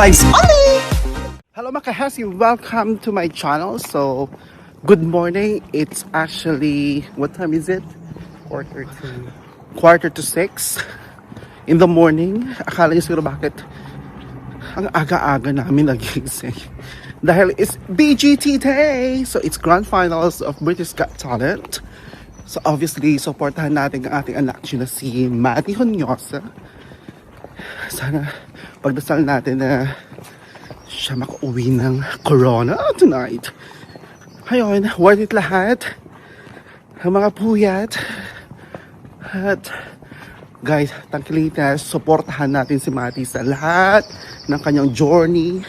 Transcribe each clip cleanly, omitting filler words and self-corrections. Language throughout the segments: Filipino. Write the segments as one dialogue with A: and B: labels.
A: vibes only!
B: Hello mga kahasi, welcome to my channel. So, good morning. It's actually, what time is it? Quarter to 6 in the morning. Akala niyo siguro bakit ang aga-aga namin nagising. Dahil it's BGT Day! So, it's grand finals of British Got Talent. So, obviously, supportahan natin ang ating anak na si Maddie Honyosa. Sana pagdasal natin na siya makauwi ng corona tonight. Ayun, worth it lahat. Ang mga puyat. At guys, tangkilitas, supportahan natin si Mati sa lahat ng kanyang journey,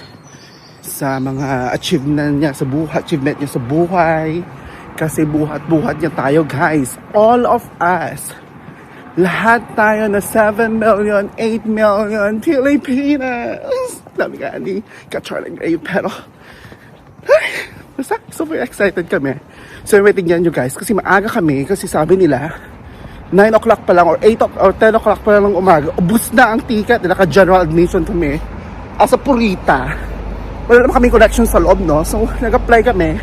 B: sa mga achievement niya sa buhay. Kasi buhat-buhat niya tayo guys. All of us. Lahat tayo na 7 million, 8 million Pilipinas. Dami ka ni Ka-Charlie Gray, pero basta super excited kami. So tingnan nyo guys, kasi maaga kami, kasi sabi nila 9 o'clock pa lang or 8 or 10 o'clock pa lang ng umaga, ubus na ang ticket, naka-general admission kami as a purita. Wala naman kami connection sa loob, no? So nag-apply kami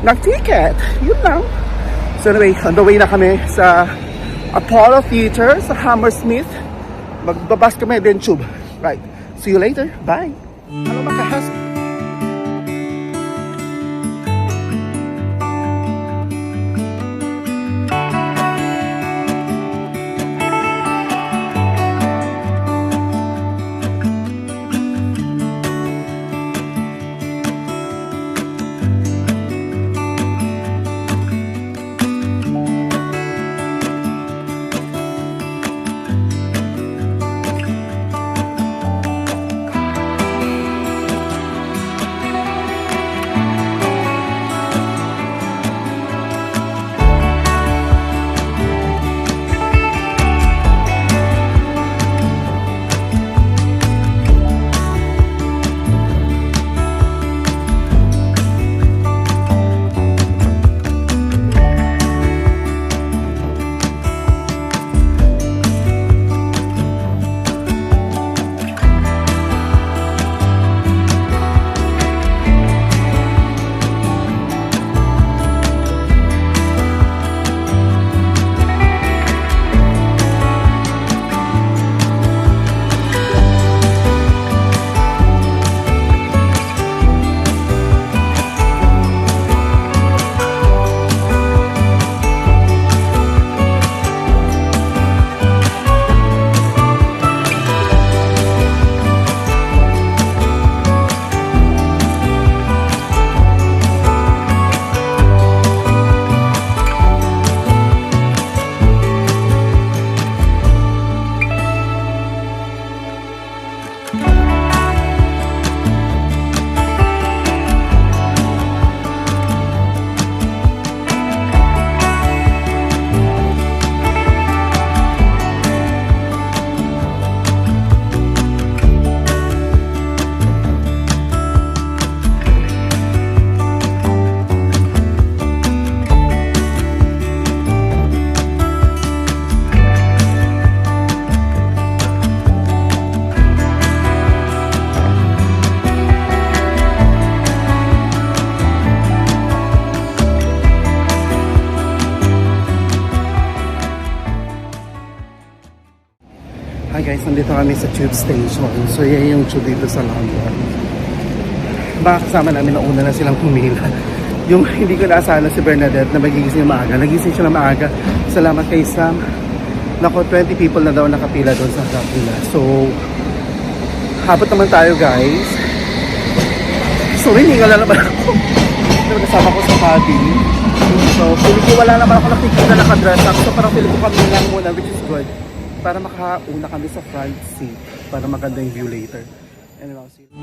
B: ng ticket, yun lang. So anyway, on the way na kami sa Apollo Theater, sa Hammersmith. Magbabas kami din tube. Right. See you later. Bye. Hello mga kahas. Hi guys, nandito kami sa tube station. So yan yung tube dito sa London. Mga kasama namin na una na silang pumila. Yung hindi ko naasahan na si Bernadette na magigising na maaga. Nagising siya na maaga. Salamat kay Sam. Nako, 20 people na daw nakapila doon sa kapila. So, habot naman tayo guys. Sorry, hingal na naman ako. Kasama ko sa hobby. So, pili ko wala naman ako nakikita na nakadress up. So, parang pili ko kami lang muna, which is good. Para makauna kami sa front seat. Para maganda yung view later. And I'll see you.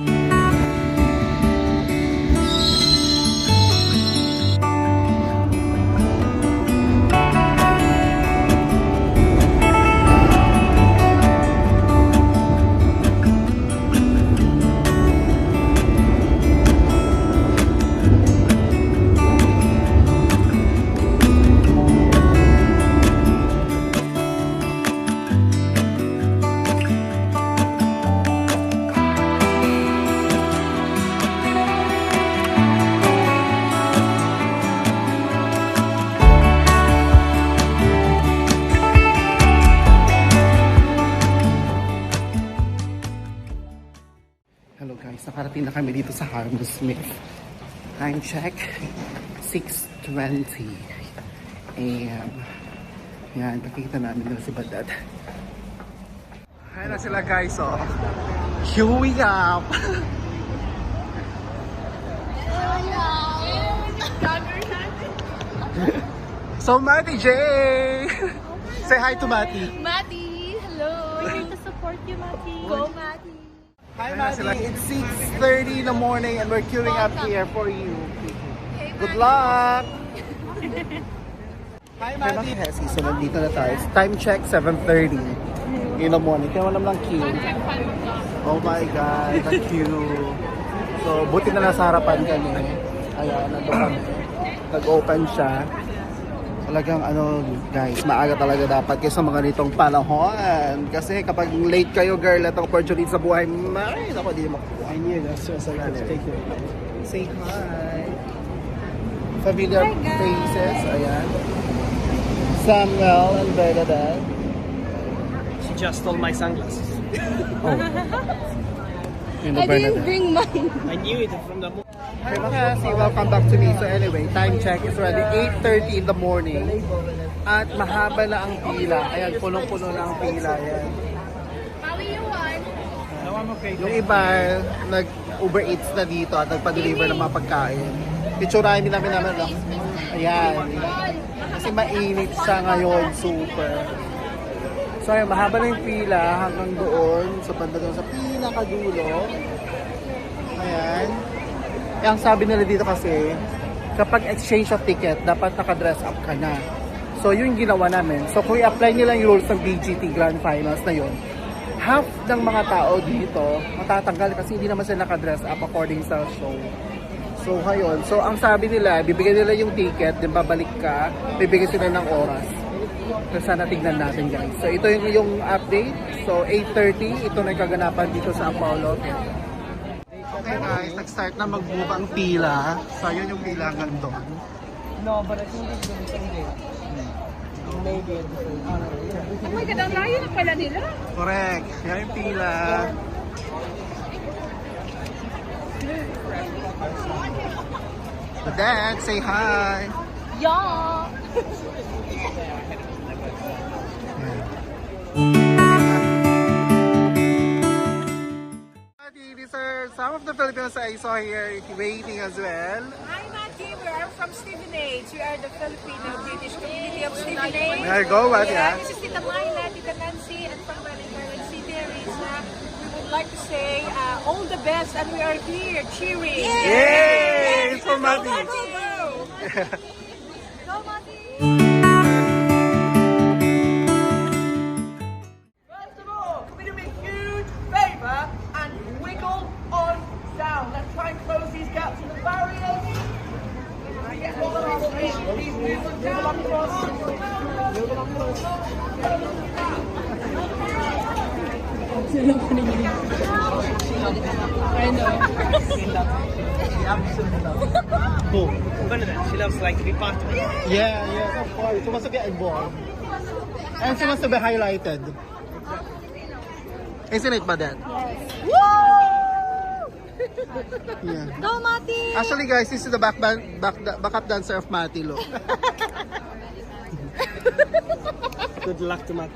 B: na kami dito sa Hammersmith. Time check, 6:20 a.m. Yan, pakikita namin na si Badad. Ayan na sila guys, oh. Queuing up! So, Matty J! Say hi to Matty.
A: Matty, hello. We're here to support you, Matty. Go, Matty.
B: Hi Matty, it's 6:30 in the morning and we're queuing up here for you. Good luck! Hi Matty! So, nandito na tayo. Time check, 7:30 in the morning. Kaya wala lang queue. Oh my God, the queue. So, buti na nasa harapan kami. Ayan, nandun kami. Nag-open siya. Talagang guys, maaga talaga dapat kaysa mga nitong panahon. Kasi kapag late kayo girl, itong opportunity sa buhay, ay, naku, di makukuha.
C: I knew that's just like let's take it.
B: Say hi. Familiar faces, ayan. Samuel and Bernadette.
C: She just stole my sunglasses.
A: I didn't bring mine.
C: I knew it from the morning.
B: Hi Makasi, welcome back to me. So anyway, time check is already 8:30 in the morning. At mahaba na ang pila. Ayan, punong-puno na ang pila. Ayan.
C: No, I'm okay.
B: Yung iba, nag-Uber Eats na dito at nagpa-deliver ng mga pagkain. Picturean namin lang. Ayan. Kasi mainit siya ngayon, super. So ayan, mahaba na yung pila hanggang doon. So banda doon sa pinakadulo. Ayan. Ang sabi nila dito kasi, kapag exchange of ticket, dapat naka-dress up ka na. So yun yung ginawa namin. So kung i-apply nila yung rules ng BGT Grand Finals na yun, half ng mga tao dito matatanggal kasi hindi naman sila naka-dress up according sa show. So ngayon, so ang sabi nila, bibigyan nila yung ticket, din babalik ka, bibigyan sila ng oras. So sana tignan natin guys. So ito yung update. So 8:30, ito na yung kaganapan dito sa Apollo. Okay guys, nag-start na mag-move ang pila. So yun yung pila hanggang doon.
C: No, but I think it's the same day. Maybe a different.
A: Oh my God, ang layo na pala nila.
B: Correct. Yan yung pila. Dad, say hi.
A: Yeah.
B: These are some of the Filipinos I saw here waiting as well.
D: Hi, Matty. We are from Stevenage. We are the Filipino-British community of Stevenage.
B: There you go, Matty.
D: Yeah, this is Tita Myla, Tita Nancy, and from Valentin City, Risa. We would like to say all the best, and we are here cheering.
B: Yay! It's for Matty.
D: Go, Matty!
E: First of all, can we do me a huge favour and wiggle on down? Let's try and close these gaps in the barriers. Get all of these movement down across.
A: I know.
B: Boom.
C: She loves like to be part of it.
B: Yeah, yeah, of course. She wants to get involved. And she wants to be highlighted. Isn't it, Badet? Yeah.
A: Go, Matty.
B: Actually, guys, this is the backup dancer of Matty, look.
C: Good luck to Matt.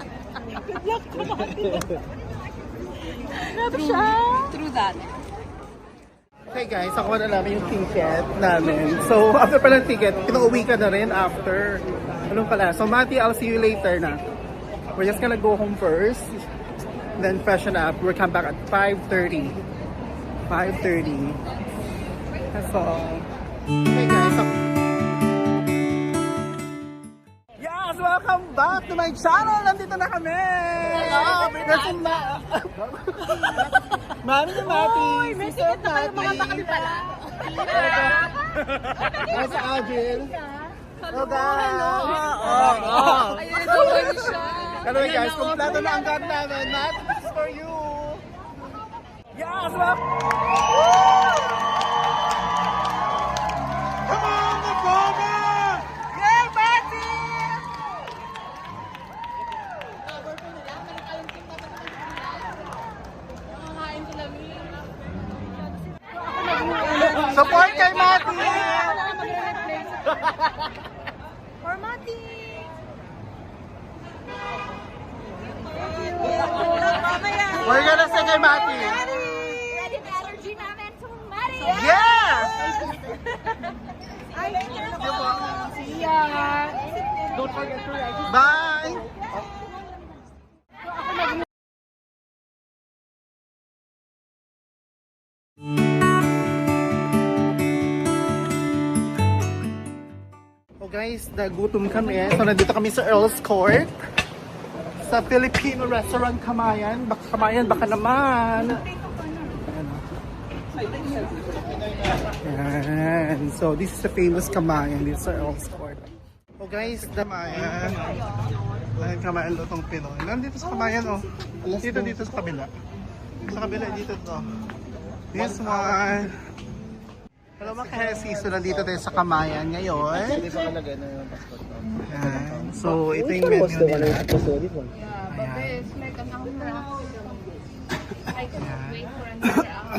A: True that.
B: Okay guys, ako na namin yung ticket namin. So, after pala ng ticket, pinauwi ka na rin after. Anong pala? So, Matty, I'll see you later na. We're just gonna go home first. Then freshen up. We'll come back at 5:30. 5:30. That's all. Okay guys, so... Yes! Welcome back to my channel! Nandito na kami! Hello! Kasi Mami na Matty!
A: May ticket na kayo mga bakal pala.
B: Nasa Agil. Hello guys!
A: Ayun, naman siya.
B: Hello guys, kompleto na ang card namin. Matt, this is for you! Yes! Welcome! Come on, the Cobra! Yay, Matty! Support kay Mati!
A: For Mati!
B: We're gonna say kay Mati.
D: Ready na allergy namin to Mari!
B: Yes!
C: See ya! Don't forget to register.
B: Bye! Oh guys, nagutom kami. So nandito kami sa Earl's Court. Sa Filipino restaurant Kamayan. Baka Kamayan, baka naman. Ayan. So this is the famous Kamayan. This is sa Earl's Court. Oh guys, Kamayan. Ayan, Kamayan lutong Pinoy. Nandito sa Kamayan oh. Dito sa kabila. Sa kabila, dito to. This one. Hello mga Kesi, so nandito tayo sa Kamayan ngayon. Ayan. So ito yung menu nila. Ayan.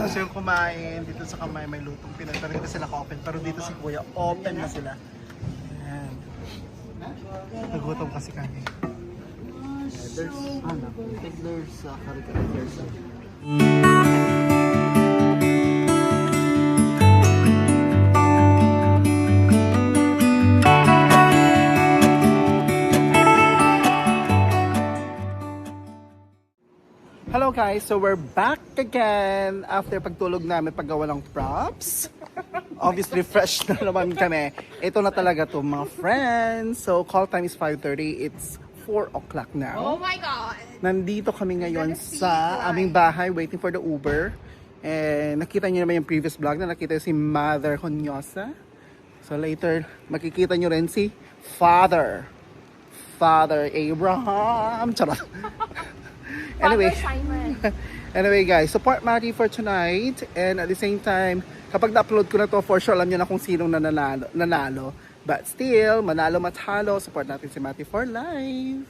B: So yung kumain dito sa Kamayan may lutong Pinoy. Pero hindi sila ka-open. Pero dito si Kuya, open na sila. Ayan. Nagutom kasi kami.
C: There's kari-kari. There's
B: Hello guys, so we're back again after pagtulog namin paggawa ng props. Obviously fresh na naman kami. Ito na talaga to mga friends. So call time is 5:30. It's 4 o'clock now.
D: Oh my God!
B: Nandito kami ngayon sa aming bahay waiting for the Uber. And nakita niyo naman yung previous vlog na nakita si Mother Honyosa. So later makikita niyo rin si Father Abraham. Charot. Anyway guys, support Mati for tonight. And at the same time, kapag na-upload ko na to, for sure alam nyo na kung sinong nanalo. But still, manalo matalo, support natin si Mati for life.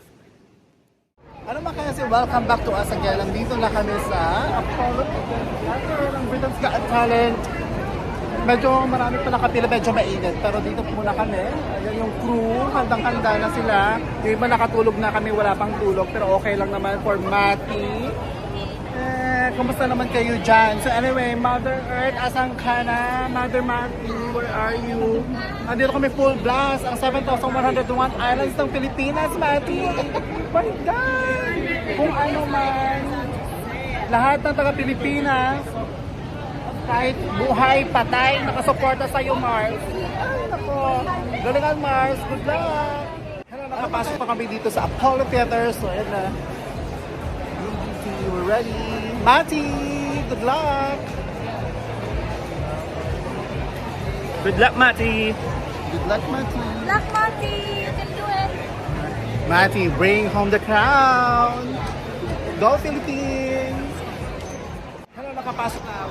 B: Ano mga kasi, welcome back to us again. Nandito na kami sa Apollo ng Britain's Got Talent. Medyo marami pa nakapila, medyo mainit. Pero dito muna kami. Ayan yung crew, handang-handa na sila. Yung iba nakatulog na kami, wala pang tulog. Pero okay lang naman for Mati. Kumusta naman kayo dyan? So anyway, Mother Earth, asan ka na? Mother Mati, where are you? Nandito kami full blast. Ang 7,101 islands ng Pilipinas, Mati. My God! Kung ano man, lahat ng taga-Pilipinas, kahit buhay, patay, nakasuporta sa iyo, Mars. Ay, nako. Galingan, Mars. Good luck. Hello, nakapasok pa kami dito sa Apollo Theater. So, ayan na. We're ready. Mati, good luck.
C: Good luck, Mati.
B: Good luck, Mati.
D: Luck, Mati! You can do it!
B: Mati, bring home the crown. Go Philippines. Hello, nakapasok na.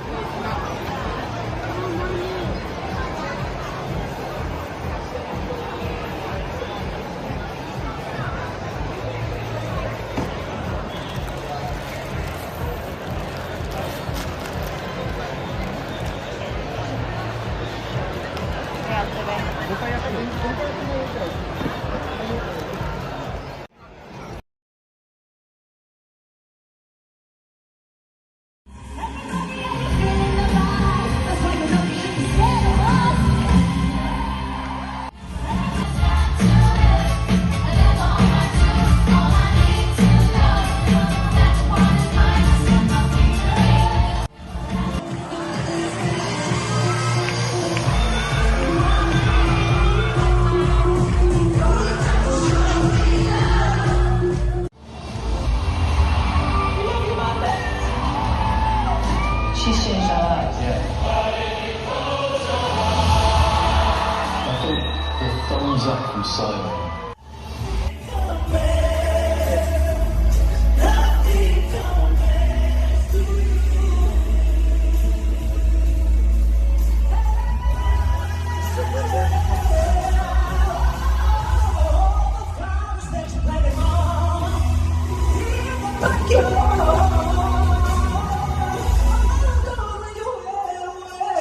F: Thumbs up from silent.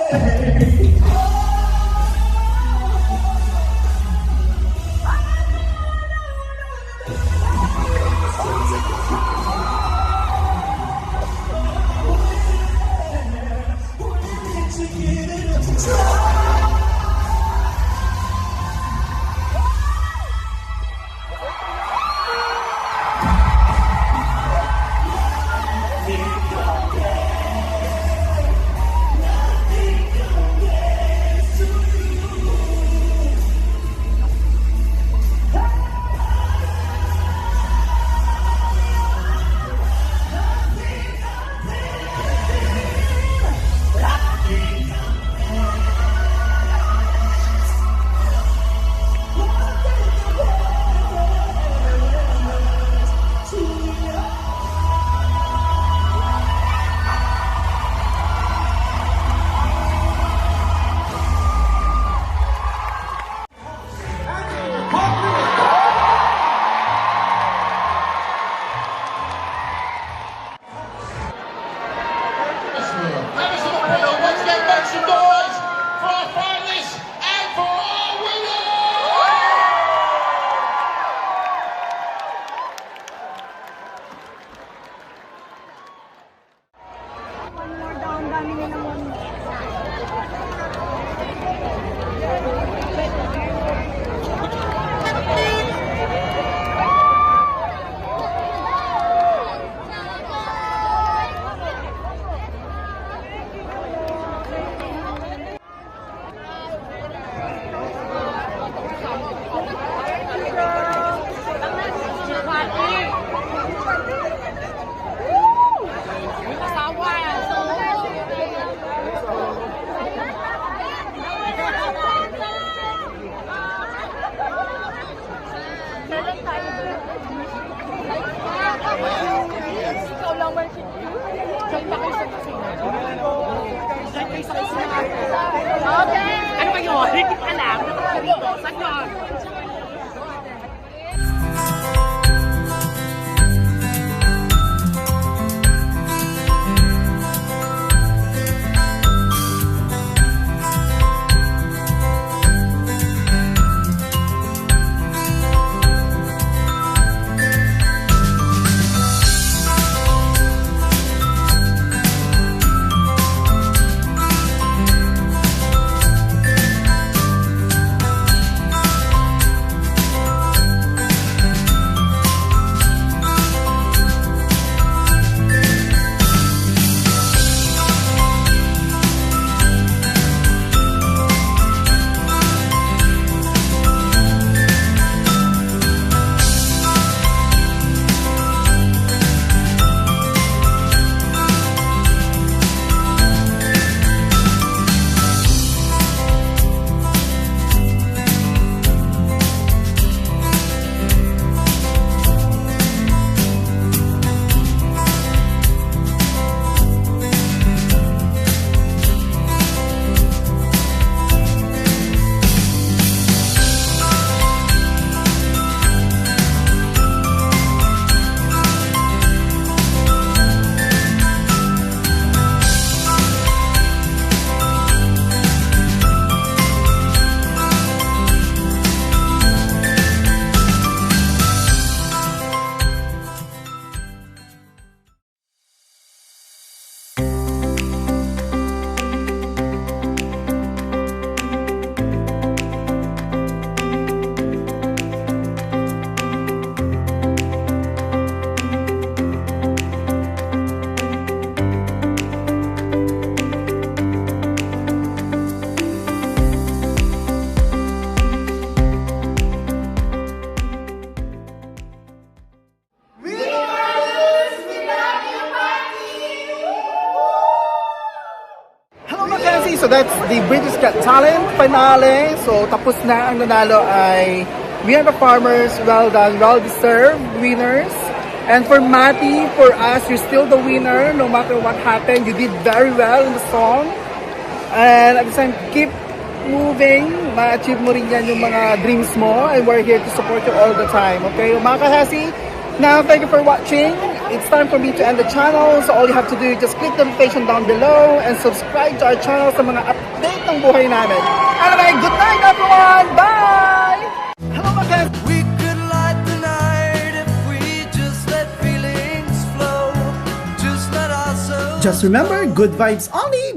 E: Hey!
G: Let's make some noise for our finalists and for our winners!
A: One more down, dami na naman.
D: Ikaw lang, Marcy. Diyan pa kayo sa kusina. Diyan kayo sa kusina. Okay! Ano ba yun? Hindi ko alam. Dito. Saan yun?
B: So that's the British Got Talent finale. So tapos na, ang nanalo ay We Are The Farmers. Well done, well deserved winners. And for Matty, for us, you're still the winner no matter what happened. You did very well in the song. And at the same, keep moving. Ma-achieve mo rin yan yung mga dreams mo. And we're here to support you all the time. Okay, mga kahasi, now thank you for watching. it's time for me to end the channel. So all you have to do is just click the notification down below and subscribe to our channel sa mga update ng buhay namin. Anyway, good night everyone! Bye! Hello mga guys!
H: We could light the night if we just let feelings flow. Just let ourselves.
B: Just remember, good vibes only!